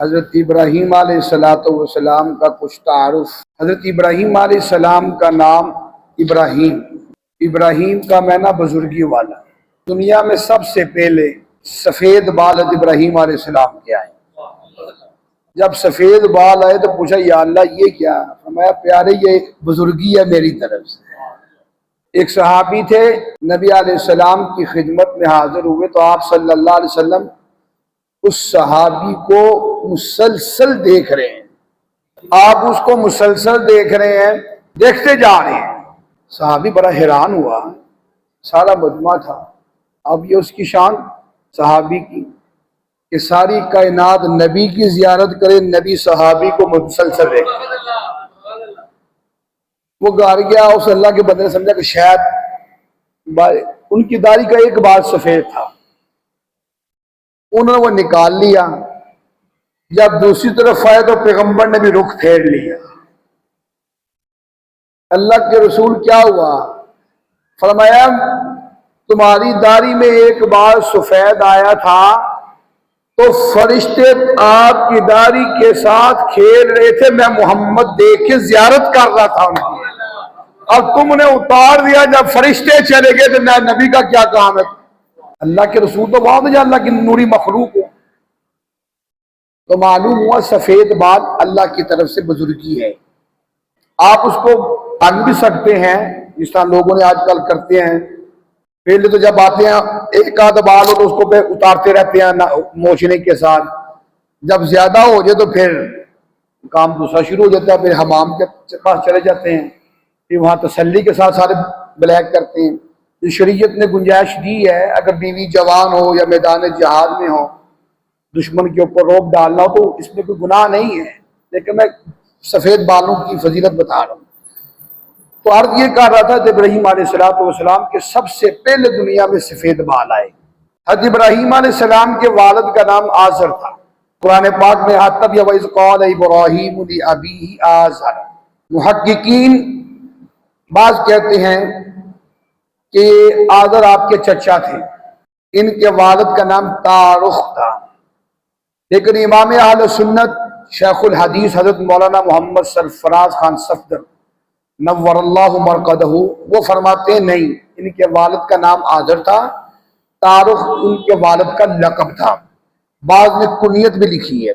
حضرت ابراہیم علیہ السلام کا کچھ تعارف۔ حضرت ابراہیم علیہ السلام کا نام ابراہیم کا معنی بزرگی والا۔ دنیا میں سب سے پہلے سفید بال ابراہیم علیہ السلام کے آئے۔ جب سفید بال آئے تو پوچھا یا اللہ یہ کیا؟ فرمایا پیارے یہ بزرگی ہے میری طرف سے۔ ایک صحابی تھے، نبی علیہ السلام کی خدمت میں حاضر ہوئے تو آپ صلی اللہ علیہ وسلم اس صحابی کو مسلسل دیکھ رہے ہیں۔ آپ اس کو مسلسل دیکھ رہے ہیں، دیکھتے جا رہے ہیں۔ صحابی بڑا حیران ہوا، سارا مجمع تھا۔ اب یہ اس کی شان صحابی کی کہ ساری کائنات نبی کی زیارت کرے، نبی صحابی کو مسلسل دیکھے۔ وہ گھر گیا، اس اللہ کے بندے نے سمجھا کہ شاید ان کی داڑھی کا ایک بال سفید تھا، انہوں نے وہ نکال لیا۔ جب دوسری طرف آئے تو پیغمبر نے بھی رخ پھیر لیا۔ اللہ کے رسول کیا ہوا؟ فرمایا تمہاری داڑھی میں ایک بال سفید آیا تھا تو فرشتے آپ کی داڑھی کے ساتھ کھیل رہے تھے، میں محمد دیکھ کے زیارت کر رہا تھا ان کی۔ اب تم نے اتار دیا، جب فرشتے چلے گئے تو نبی کا کیا کام ہے؟ اللہ کے رسول تو بہت ہے، اللہ کی نوری مخلوق ہو۔ تو معلوم ہوا سفید بال اللہ کی طرف سے بزرگی ہے۔ آپ اس کو ٹنگ بھی سکتے ہیں جس طرح لوگوں نے آج کل کرتے ہیں۔ پہلے تو جب آتے ہیں ایک آدھ بال ہو تو اس کو پہ اتارتے رہتے ہیں موچنے کے ساتھ۔ جب زیادہ ہو جائے تو پھر کام دوسرا شروع ہو جاتا ہے، پھر حمام کے پاس چلے جاتے ہیں، پھر وہاں تسلی کے ساتھ سارے بلیک کرتے ہیں۔ جو شریعت نے گنجائش دی ہے، اگر بیوی جوان ہو یا میدان جہاد میں ہو، دشمن کے اوپر روب ڈالنا ہو تو اس میں کوئی گناہ نہیں ہے، لیکن میں سفید بالوں کی فضیلت بتا رہا ہوں۔ تو عرض یہ کہہ رہا تھا کہ ابراہیم علیہ السلام کے سب سے پہلے دنیا میں سفید بال آئے۔ حضرت ابراہیم علیہ السلام کے والد کا نام آزر تھا۔ قرآن پاک میں آتا بھی وَإِذْ قَالَ إِبْرَاهِيمُ لِأَبِيهِ آزر۔ محققین بعض کہتے ہیں کہ آزر آپ کے چچا تھے، ان کے والد کا نام تارخ تھا، لیکن امام اہل سنت شیخ الحدیث حضرت مولانا محمد سرفراز خان صفدر نور اللہ مرقدہ وہ فرماتے ہیں نہیں، ان کے والد کا نام آزر تھا، تارخ ان کے والد کا لقب تھا۔ بعض نے کنیت بھی لکھی ہے،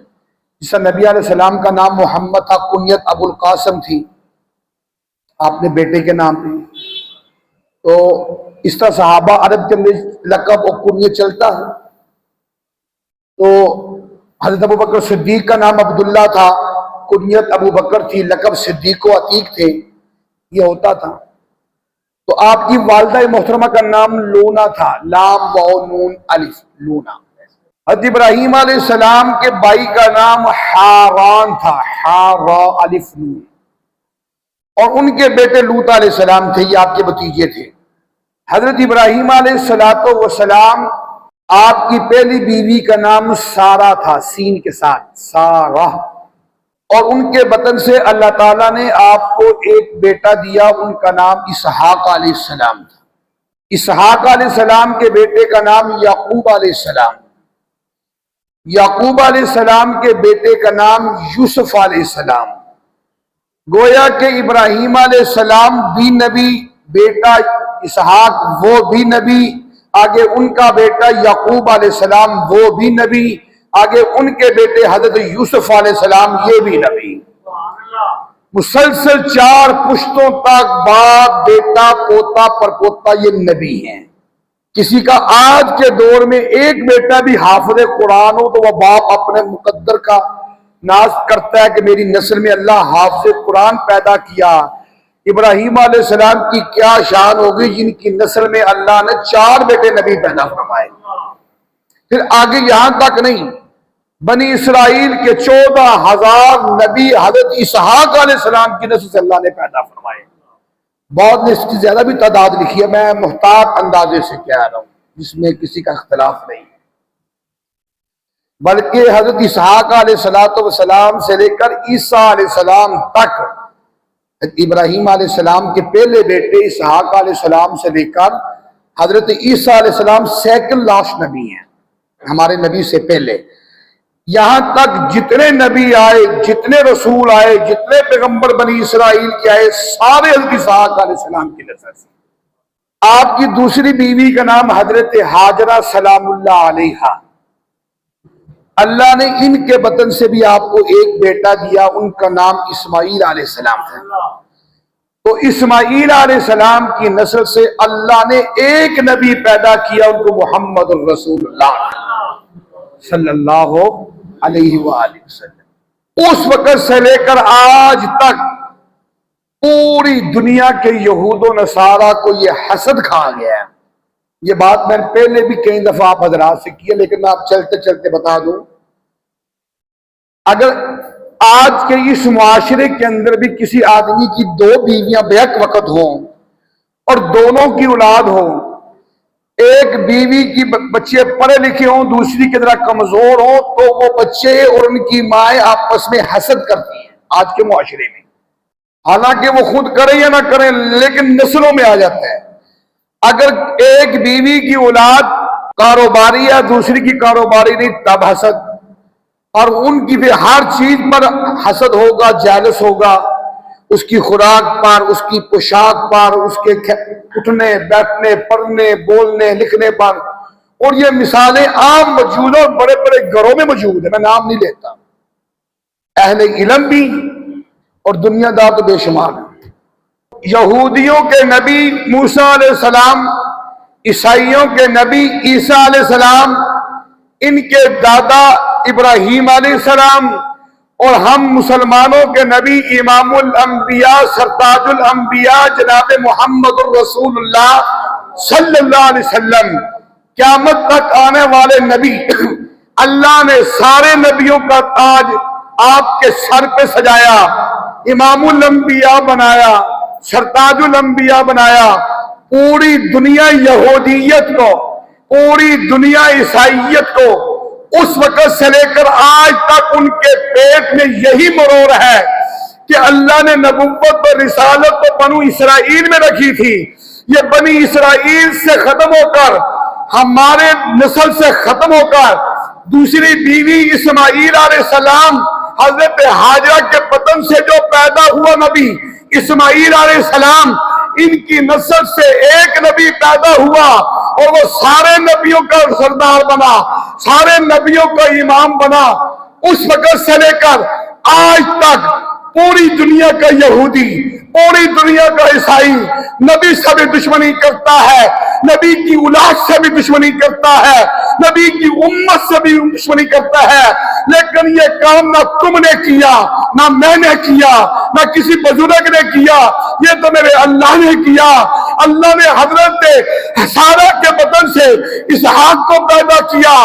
جس طرح نبی علیہ السلام کا نام محمد تھا، کنیت ابو القاسم تھی آپ نے بیٹے کے نام پہ۔ تو اس طرح صحابہ عرب کے اندر لقب اور کنیت چلتا ہے۔ تو حضرت ابو بکر صدیق کا نام عبداللہ تھا، کنیت ابو بکر تھی، لقب صدیق و عتیق تھے، یہ ہوتا تھا۔ تو آپ کی والدہ محترمہ کا نام لونا تھا، لام واو نون الف، لونا۔ حضرت ابراہیم علیہ السلام کے بھائی کا نام حاران تھا، حارا الف نون، اور ان کے بیٹے لوط علیہ السلام تھے، یہ آپ کے بھتیجے تھے۔ حضرت ابراہیم علیہ السلام آپ کی پہلی بیوی کا نام سارہ تھا، سین کے ساتھ، سارہ، اور ان کے بطن سے اللہ تعالیٰ نے آپ کو ایک بیٹا دیا، ان کا نام اسحاق علیہ السلام تھا۔ اسحاق علیہ السلام کے بیٹے کا نام یعقوب علیہ السلام، یعقوب علیہ السلام کے بیٹے کا نام یوسف علیہ السلام۔ گویا کہ ابراہیم علیہ السلام بھی نبی، بیٹا اسحاق وہ بھی نبی، آگے ان کا بیٹا یعقوب علیہ السلام وہ بھی نبی، آگے ان کے بیٹے حضرت یوسف علیہ السلام یہ بھی نبی۔ مسلسل 4 پشتوں تک باپ، بیٹا، پوتا، پرپوتا یہ نبی ہیں۔ کسی کا آج کے دور میں ایک بیٹا بھی حافظ قرآن ہو تو وہ باپ اپنے مقدر کا ناز کرتا ہے کہ میری نسل میں اللہ حافظ قرآن پیدا کیا۔ ابراہیم علیہ السلام کی کیا شان ہوگی جن کی نسل میں اللہ نے 4 بیٹے نبی پیدا فرمائے۔ پھر آگے یہاں تک نہیں، بنی اسرائیل کے 14,000 نبی حضرت اسحاق علیہ السلام کی نسل سے اللہ نے پیدا فرمائے۔ بہت نے اس کی زیادہ بھی تعداد لکھی ہے، میں محتاط اندازے سے کہہ رہا ہوں جس میں کسی کا اختلاف نہیں، بلکہ حضرت اسحاق علیہ السلام سے لے کر عیسیٰ علیہ السلام تک، ابراہیم علیہ السلام کے پہلے بیٹے اسحاق علیہ السلام سے لے کر حضرت عیسیٰ علیہ السلام سیکنڈ لاسٹ نبی ہیں، ہمارے نبی سے پہلے۔ یہاں تک جتنے نبی آئے، جتنے رسول آئے، جتنے پیغمبر بنی اسرائیل کے آئے، سارے حضرت اسحاق علیہ السلام کی نسل سے۔ آپ کی دوسری بیوی کا نام حضرت ہاجرہ سلام اللہ علیہا، اللہ نے ان کے بطن سے بھی آپ کو ایک بیٹا دیا، ان کا نام اسماعیل علیہ السلام تھا۔ تو اسماعیل علیہ السلام کی نسل سے اللہ نے ایک نبی پیدا کیا، ان کو محمد الرسول اللہ صلی اللہ علیہ وآلہ وسلم۔ اس وقت سے لے کر آج تک پوری دنیا کے یہود و نصارہ کو یہ حسد کھا گیا ہے۔ یہ بات میں نے پہلے بھی کئی دفعہ آپ حضرات سے کی ہے، لیکن میں آپ چلتے چلتے بتا دوں، اگر آج کے اس معاشرے کے اندر بھی کسی آدمی کی دو بیویاں بیک وقت ہوں اور دونوں کی اولاد ہوں، ایک بیوی کی بچے پڑھے لکھے ہوں، دوسری کی طرح کمزور ہوں، تو وہ بچے اور ان کی مائیں آپس میں حسد کرتی ہیں آج کے معاشرے میں، حالانکہ وہ خود کریں یا نہ کریں لیکن نسلوں میں آ جاتا ہے۔ اگر ایک بیوی کی اولاد کاروباری ہے، دوسری کی کاروباری نہیں، تب حسد، اور ان کی بھی ہر چیز پر حسد ہوگا، جالس ہوگا، اس کی خوراک پر، اس کی پوشاک پر، اس کے اٹھنے بیٹھنے پڑھنے بولنے لکھنے پر، اور یہ مثالیں عام موجود ہیں اور بڑے بڑے گھروں میں موجود ہیں، میں نام نہیں لیتا، اہل علم بھی اور دنیا دار تو بے شمار ہیں۔ یہودیوں کے نبی موسیٰ علیہ السلام، عیسائیوں کے نبی عیسیٰ علیہ السلام، ان کے دادا ابراہیم علیہ السلام، اور ہم مسلمانوں کے نبی امام الانبیاء سرتاج الانبیاء جناب محمد الرسول اللہ صلی اللہ علیہ وسلم، قیامت تک آنے والے نبی، اللہ نے سارے نبیوں کا تاج آپ کے سر پہ سجایا، امام الانبیاء بنایا، سرتاج الانبیاء بنایا۔ پوری دنیا یہودیت کو، پوری دنیا عیسائیت کو اس وقت سے لے کر آج تک ان کے پیٹ میں یہی مرور ہے کہ اللہ نے نبوت اور رسالت تو بنو اسرائیل میں رکھی تھی، یہ بنی اسرائیل سے ختم ہو کر، ہمارے نسل سے ختم ہو کر، دوسری بیوی اسماعیل علیہ السلام، حضرت ہاجرہ کے بطن سے جو پیدا ہوا نبی اسماعیل علیہ السلام، ان کی نسل سے ایک نبی پیدا ہوا اور وہ سارے نبیوں کا سردار بنا، سارے نبیوں کا امام بنا۔ اس وقت سے لے کر آج تک پوری دنیا کا یہودی، پوری دنیا کا عیسائی نبی سے بھی دشمنی کرتا ہے، نبی کی اولاد سے بھی دشمنی کرتا ہے، نبی کی امت سے بھی دشمنی کرتا ہے، لیکن یہ کام نہ تم نے کیا، نہ میں نے کیا، نہ کسی بزرگ نے کیا، یہ تو میرے اللہ نے کیا۔ اللہ نے حضرت سارہ کے بطن سے اسحاق کو پیدا کیا،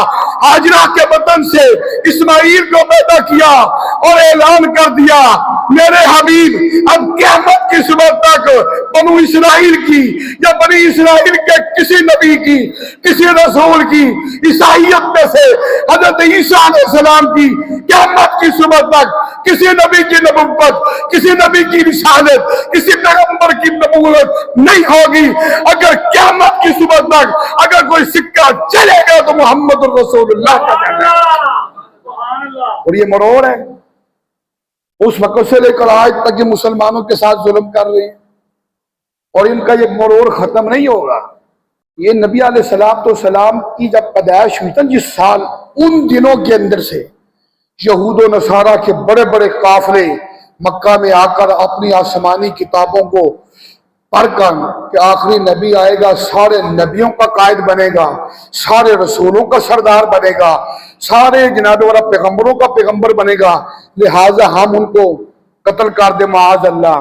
ہاجرہ کے بطن سے اسماعیل کو پیدا کیا، اور اعلان کر دیا میرے حبیب اب قیامت کی صبح تک بنو اسرائیل کی یا بنی اسرائیل کے کسی نبی کی، کسی رسول کی، عیسائیت میں سے حضرت عیسیٰ علیہ السلام کی، قیامت کی صبح تک کسی نبی کی نبوت، کسی نبی کی رسالت، کسی پیغمبر کی نبوت نہیں ہوگی۔ اگر قیامت کی صبح تک اگر کوئی سکہ چلے گا تو محمد الرسول اللہ کا چلے گا، اور یہ مرور ہے۔ اس وقت سے لے کر آج تک یہ مسلمانوں کے ساتھ ظلم کر رہے ہیں، اور ان کا یہ مرور ختم نہیں ہوگا۔ یہ نبی علیہ السلام کی جب پیدائش ہوئی تھا جس سال، ان دنوں کے اندر سے یہود و نصارہ کے بڑے بڑے قافلے مکہ میں آ کر اپنی آسمانی کتابوں کو پڑھ کر کہ آخری نبی آئے گا، سارے نبیوں کا قائد بنے گا، سارے رسولوں کا سردار بنے گا، سارے جناب والا پیغمبروں کا پیغمبر بنے گا، لہٰذا ہم ان کو قتل کر دیں معاذ اللہ۔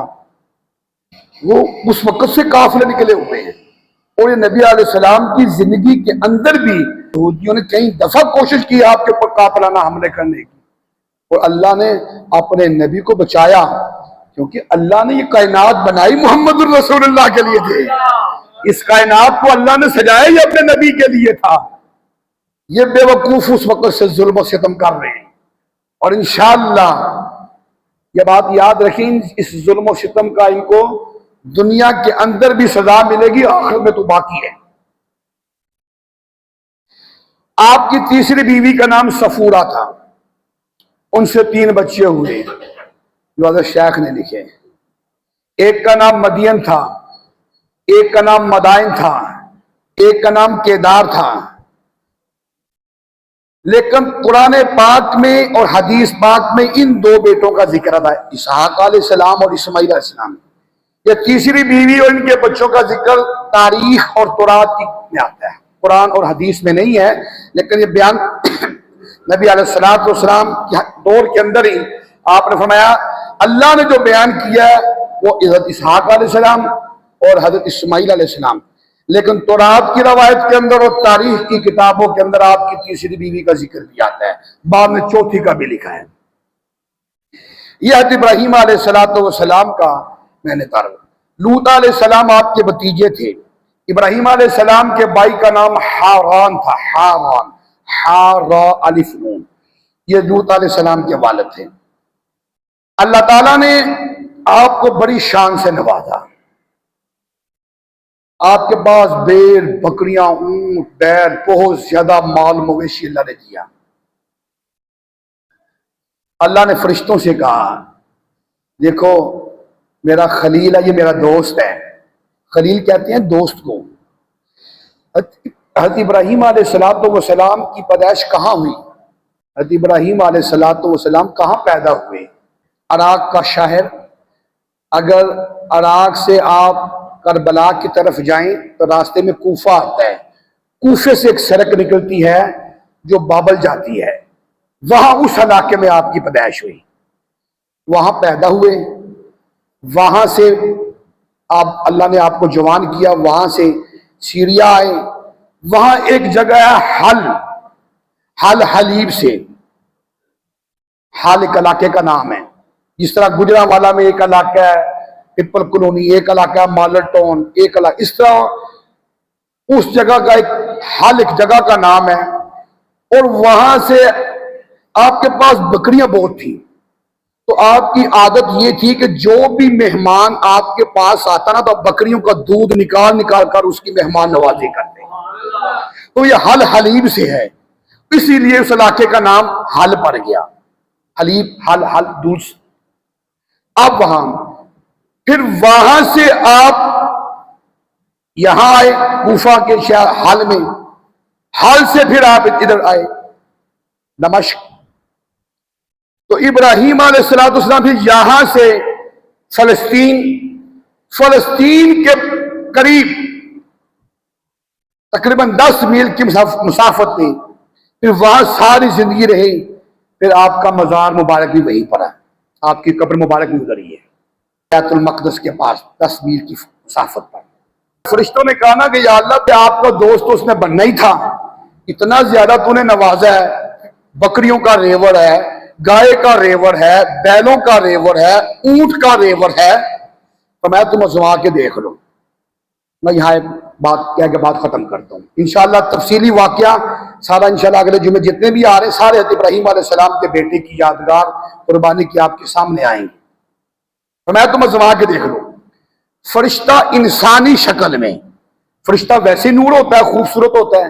وہ اس وقت سے قافلے نکلے ہوئے ہیں، اور یہ نبی علیہ السلام کی زندگی کے اندر بھی یہودیوں نے کئی دفعہ کوشش کی آپ کے اوپر قاتلانہ حملے کرنے کی، اور اللہ نے اپنے نبی کو بچایا، کیونکہ اللہ نے یہ کائنات بنائی محمد الرسول اللہ کے لیے تھے، اس کائنات کو اللہ نے سجایا یہ اپنے نبی کے لیے تھا۔ یہ بے وقوف اس وقت سے ظلم و ستم کر رہے ہیں، اور انشاءاللہ یہ بات یاد رکھیں، اس ظلم و ستم کا ان کو دنیا کے اندر بھی سزا ملے گی، آخر میں تو باقی ہے۔ آپ کی تیسری بیوی کا نام صفورہ تھا، ان سے 3 بچے ہوئے جو حضرت شیخ نے لکھے. ایک کا نام مدین تھا، ایک کا نام مدائن تھا، ایک کا نام کیدار تھا. لیکن قرآن پاک میں اور حدیث پاک میں ان 2 بیٹوں کا ذکر آتا ہے، اسحاق علیہ السلام اور اسماعیل علیہ السلام. یہ تیسری بیوی اور ان کے بچوں کا ذکر تاریخ اور تورات میں آتا ہے، قرآن اور حدیث میں نہیں ہے. لیکن یہ بیان نبی علیہ السلام کے دور کے اندر ہی آپ نے فرمایا اللہ نے جو بیان کیا ہے وہ حضرت اسحاق علیہ السلام اور حضرت اسماعیل علیہ السلام. لیکن تورات کی روایت کے اندر اور تاریخ کی کتابوں کے اندر آپ کی تیسری بیوی کا ذکر بھی آتا ہے، بعد میں چوتھی کا بھی لکھا ہے. یہ حضرت ابراہیم علیہ السلام کا میں نے تعارف. لوط علیہ السلام آپ کے بھتیجے تھے. ابراہیم علیہ السلام کے بھائی کا نام حاران تھا، حاران، حارا الف نون. یہ لوط علیہ السلام کے والد تھے. اللہ تعالیٰ نے آپ کو بڑی شان سے نوازا. آپ کے پاس بھیڑ، بکریاں، اونٹ، بیل، بہت زیادہ مال مویشی اللہ نے دیا. اللہ نے فرشتوں سے کہا دیکھو میرا خلیل ہے، یہ میرا دوست ہے. خلیل کہتے ہیں دوست کو. حضرت ابراہیم علیہ السلام کی پیدائش کہاں ہوئی؟ حضرت ابراہیم علیہ السلام کہاں پیدا ہوئے؟ عراق کا شہر. اگر عراق سے آپ کربلا کی طرف جائیں تو راستے میں کوفہ آتا ہے. کوفے سے ایک سڑک نکلتی ہے جو بابل جاتی ہے، وہاں اس علاقے میں آپ کی پیدائش ہوئی. وہاں پیدا ہوئے، وہاں سے آپ اللہ نے آپ کو جوان کیا. وہاں سے سیریا آئے. وہاں ایک جگہ ہے حل حلیب سے. حل ایک علاقے کا نام ہے. جس طرح گجرانوالہ میں ایک علاقہ ہے پپل کالونی، ایک علاقہ مالر ٹاؤن، ایک علاقہ، اس طرح اس جگہ کا ایک جگہ کا نام ہے. اور وہاں سے آپ کے پاس بکریاں بہت تھیں، تو آپ کی عادت یہ تھی کہ جو بھی مہمان آپ کے پاس آتا نا تو بکریوں کا دودھ نکال کر اس کی مہمان نوازی کرتے. تو یہ حل حلیب سے ہے، اسی لیے اس علاقے کا نام حل پڑ گیا. حلیب، حل دودھ. اب پھر وہاں سے آپ یہاں آئے کوفہ کے حل میں. حل سے پھر آپ ادھر آئے دمشق. تو ابراہیم علیہ السلام پھر یہاں سے فلسطین کے قریب تقریباً 10 میل کی مسافت میں پھر وہاں ساری زندگی رہی. پھر آپ کا مزار مبارک بھی وہیں پڑا، آپ کی قبر مبارک بھی ادھر ہی ہے بیت المقدس کے پاس 10 میل کی مسافت پر. فرشتوں نے کہا نا کہ یا اللہ کہ آپ کا دوست تو اس نے بننا ہی تھا، اتنا زیادہ تو نے نوازا ہے. بکریوں کا ریوڑ ہے، گائے کا ریوڑ ہے، بیلوں کا ریوڑ ہے، اونٹ کا ریوڑ ہے، تو میں تم ازما کے دیکھ لو. میں یہاں ایک بات کہہ کے بات ختم کرتا ہوں. انشاءاللہ تفصیلی واقعہ سارا انشاءاللہ اگلے جمعے جتنے بھی آ رہے سارے حضرت ابراہیم علیہ السلام کے بیٹے کی یادگار قربانی کی آپ کے سامنے آئیں گے. تو میں تم ازما کے دیکھ لو. فرشتہ انسانی شکل میں، فرشتہ ویسے نور ہوتا ہے، خوبصورت ہوتا ہے،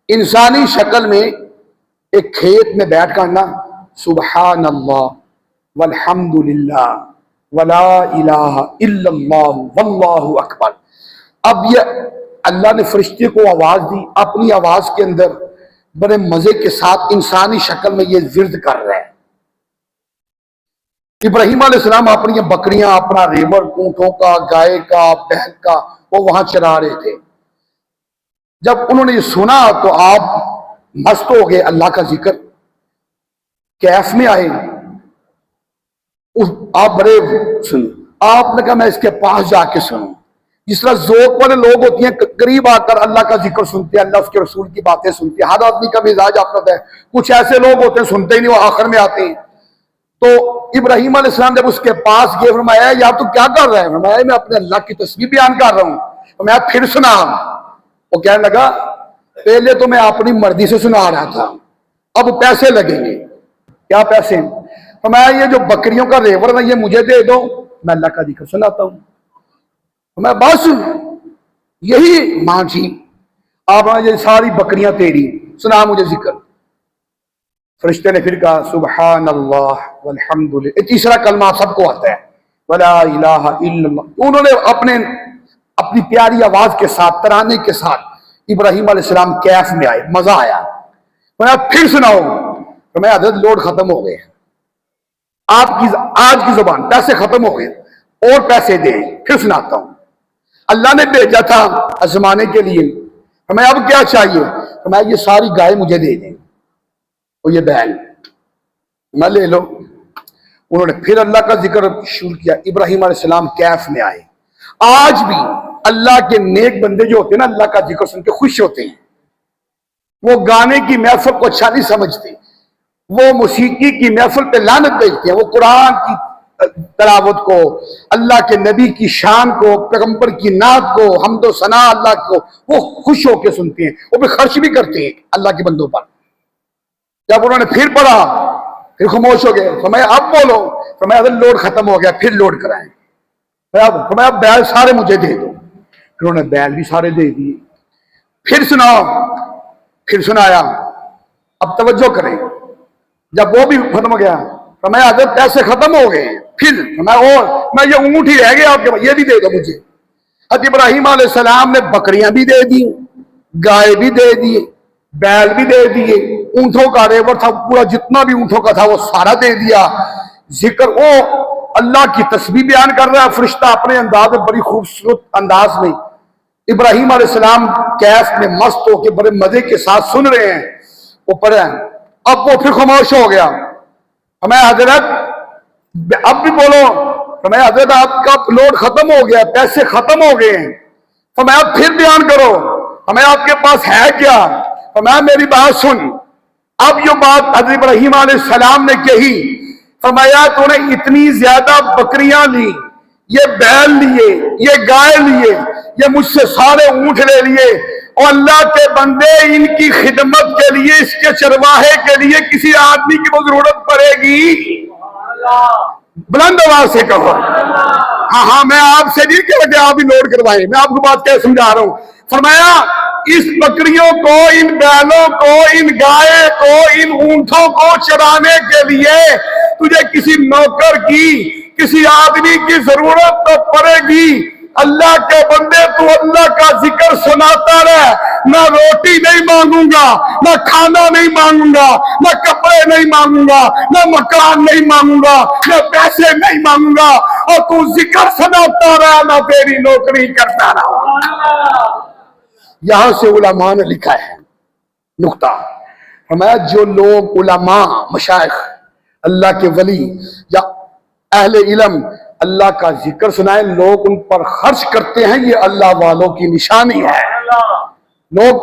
انسانی شکل میں ایک کھیت میں بیٹھ کر نا سبحان اللہ والحمد للہ ولا الہ الا اللہ واللہ اکبر. اب یہ اللہ نے فرشتے کو آواز دی، اپنی آواز کے اندر بڑے مزے کے ساتھ انسانی شکل میں یہ ورد کر رہے ہیں. ابراہیم علیہ السلام اپنی بکریاں، اپنا ریوڑ، اونٹوں کا، گائے کا، بیل کا وہ وہاں چرا رہے تھے. جب انہوں نے یہ سنا تو آپ مست ہو گئے، اللہ کا ذکر کیف میں آئے. آپ بڑے سن، آپ نے کہا میں اس کے پاس جا کے سنوں. جس طرح ذوق والے لوگ ہوتے ہیں قریب آ کر اللہ کا ذکر سنتے ہیں، اللہ اس کے رسول کی باتیں سنتے ہیں. ہر آدمی کا مزاج اپنا ہے. کچھ ایسے لوگ ہوتے ہیں سنتے ہی نہیں، وہ آخر میں آتے ہیں. تو ابراہیم علیہ السلام جب اس کے پاس گئے فرمایا یار تو کیا کر رہا ہے؟ فرمایا میں اپنے اللہ کی تسبیح بیان کر رہا ہوں. فرمایا پھر سنا. وہ کہنے لگا پہلے تو میں اپنی مرضی سے سنا رہا تھا، اب پیسے لگیں گے. کیا پیسے؟ فرمایا یہ جو بکریوں کا ریوڑ ہے یہ مجھے دے دو، میں اللہ کا ذکر سناتا ہوں. میں بس یہی ماں جی آپ یہ ساری بکریاں تیری، سنا مجھے ذکر. فرشتے نے پھر کہا سبحان اللہ والحمدللہ، تیسرا کلمہ آپ سب کو آتا ہے، ولا الہ الا اللہ۔ انہوں نے اپنی پیاری آواز کے ساتھ، ترانے کے ساتھ ابراہیم علیہ السلام کیف میں آئے، مزہ آیا۔ میں پھر سناؤ، میں حضرت لوڈ ختم ہو گئے، آپ کی آج کی زبان، پیسے ختم ہو گئے، اور پیسے دیں، پھر سناتا ہوں۔ اللہ نے بھیجا تھا آزمانے کے لیے، ہمیں اب کیا چاہیے؟ ہمیں یہ ساری گائے مجھے دے دیں اور یہ بیل میں لے لو۔ انہوں نے پھر اللہ کا ذکر شروع کیا، ابراہیم علیہ السلام کیف میں آئے۔ آج بھی اللہ کے نیک بندے جو ہوتے ہیں نا، اللہ کا ذکر سن کے خوش ہوتے ہیں، وہ گانے کی محفل کو اچھا نہیں سمجھتے، وہ موسیقی کی محفل پہ لعنت بھیجتے ہیں، وہ قرآن کی تلاوت کو، اللہ کے نبی کی شان کو، پیغمبر کی نعت کو، حمد و ثنا اللہ کو وہ خوش ہو کے سنتے ہیں، وہ بھی خرچ بھی کرتے ہیں اللہ کے بندوں پر۔ جب انہوں نے پھر پڑھا، پھر خاموش ہو گئے، فرمایا اب بولو، فرمایا لوڈ ختم ہو گیا، پھر لوڈ کرائیں، فرمایا بیل سارے مجھے دے دو۔ پھر انہوں نے بیل بھی سارے دے دیے۔ پھر سناؤ، پھر سنایا۔ اب توجہ کریں، جب وہ بھی ختم ہو گیا، فرمایا حضرت پیسے ختم ہو گئے، پھر میں یہ اونٹ ہی رہ گیا آپ کے پاس، یہ بھی دے دو مجھے۔ حضرت ابراہیم علیہ السلام نے بکریاں بھی دے دی، گائے بھی دے دی، بیل بھی دے دیے، اونٹوں کا ریور تھا پورا، جتنا بھی اونٹوں کا تھا وہ سارا دے دیا۔ ذکر وہ اللہ کی تسبیح بیان کر رہا ہے فرشتہ اپنے انداز میں، بڑی خوبصورت انداز میں۔ ابراہیم علیہ السلام کیف میں مست ہو کے بڑے مزے کے ساتھ سن رہے ہیں، وہ پڑھے ہیں۔ اب وہ پھر خاموش ہو گیا۔ ہمیں حضرت اب بھی بولو، ہمیں حضرت آپ کا لوڈ ختم ہو گیا، پیسے ختم ہو گئے ہیں، ہمیں آپ پھر بیان کرو، ہمیں آپ کے پاس ہے کیا؟ ہمیں میری بات سن۔ اب یہ بات حضرت ابراہیم علیہ السلام نے کہی، فرمایا تو نے اتنی زیادہ بکریاں لی، یہ بیل لیے، یہ گائے لیے، یہ مجھ سے سارے اونٹ لے لیے، اور اللہ کے بندے ان کی خدمت کے لیے، اس کے چرواہے کے لیے کسی آدمی کی وہ ضرورت پڑے گی؟ بلند آواز سے کہو۔ ہاں میں آپ سے نہیں کہہ کہ آپ ہی نوٹ کروائیں، میں آپ کو بات کیا سمجھا رہا ہوں۔ فرمایا اس بکریوں کو، ان بیلوں کو، ان گائے کو، ان اونٹوں کو چرانے کے لیے تجھے کسی نوکر کی، کسی آدمی کی ضرورت تو پڑے گی۔ اللہ کے بندے تو اللہ کا ذکر سناتا رہ، نہ روٹی نہیں مانگوں گا، نہ کھانا نہیں مانگوں گا، نہ کپڑے نہیں مانگوں گا، نہ مکان نہیں مانگوں گا، نہ پیسے نہیں مانگوں گا، اور تو ذکر سناتا رہ، میں تیری نوکری کرتا رہا۔ یہاں سے علماء نے لکھا ہے نقطہ، فرمایا جو لوگ علماء، مشائخ، اللہ کے ولی یا اہل علم اللہ کا ذکر سنائے، لوگ ان پر خرچ کرتے ہیں، یہ اللہ والوں کی نشانی ہے۔ لوگ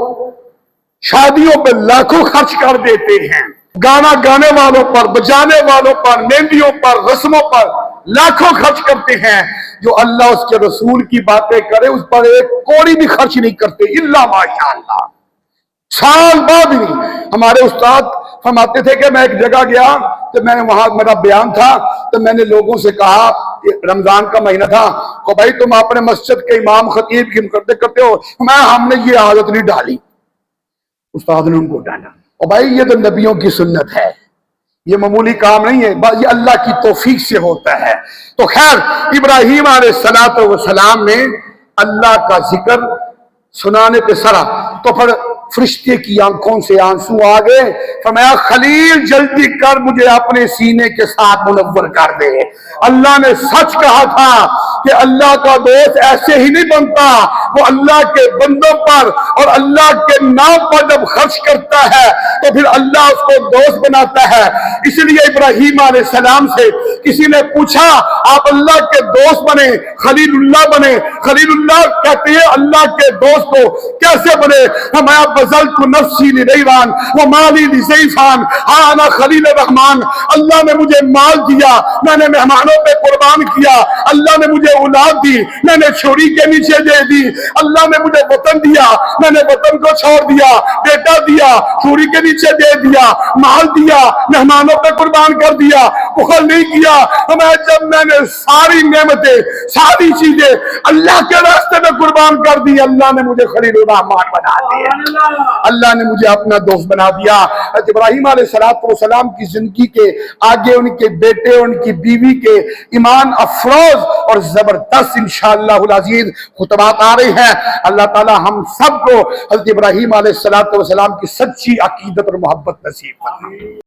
شادیوں پہ لاکھوں خرچ کر دیتے ہیں، گانا گانے والوں پر، بجانے والوں پر، مہندیوں پر، رسموں پر لاکھوں خرچ کرتے ہیں۔ جو اللہ اس کے رسول کی باتیں کرے اس پر ایک کوڑی بھی خرچ نہیں کرتے، الا ماشاءاللہ، سال بعد نہیں۔ ہمارے استاد فرماتے تھے کہ میں ایک جگہ گیا تو میں وہاں میرا بیان تھا، تو میں نے لوگوں سے کہا، رمضان کا مہینہ تھا، کہ بھائی تم اپنے مسجد کے امام خطیب کی کرتے ہو، ہم نے یہ عادت نہیں ڈالی۔ استاد نے ان کو ڈالا، اور بھائی یہ تو نبیوں کی سنت ہے، یہ معمولی کام نہیں ہے، یہ اللہ کی توفیق سے ہوتا ہے۔ تو خیر ابراہیم علیہ السلام نے اللہ کا ذکر سنانے پہ سرا، تو پھر فرشتے کی آنکھوں سے آنسو آ گئے۔ فرمایا خلیل جلدی کر، مجھے اپنے سینے کے ساتھ منور کر دے۔ اللہ نے سچ کہا تھا کہ اللہ کا دوست ایسے ہی نہیں بنتا، وہ اللہ کے بندوں پر اور اللہ کے نام پر جب خرچ کرتا ہے تو پھر اللہ اس کو دوست بناتا ہے۔ اس لیے ابراہیم علیہ السلام سے کسی نے پوچھا آپ اللہ کے دوست بنے، خلیل اللہ بنے، خلیل اللہ کہتے ہیں اللہ کے دوست کو کیسے بنے؟ ہمیں بذلت نفسی لریوان ومالی لزیفان، ہاں انا خلیل الرحمن، اللہ نے مجھے مال دیا، میں نے مہمانوں پہ قربان کیا، اللہ نے مجھے اولاد دی، میں نے چھری کے نیچے دے دی، اللہ نے مجھے وطن دیا، میں نے وطن کو چھوڑ دیا، بیٹا دیا، چھری کے نیچے دے دیا، مال دیا، مہمانوں پہ قربان کر دیا، بخل نہیں کیا. جب میں نے ساری نعمتیں ساری چیزیں اللہ کے راستے میں قربان کر دی, اللہ نے مجھے خلیل الرحمان بنا دیا, اللہ نے مجھے اپنا دوست بنا دیا. حضرت ابراہیم علیہ السلام کی زندگی کے آگے ان کے بیٹے ان کی بیوی کے ایمان افروز اور زبردست انشاءاللہ العزیز خطبات آ رہے ہیں. اللہ تعالی ہم سب کو حضرت ابراہیم علیہ السلام کی سچی عقیدت اور محبت نصیب فرمائے.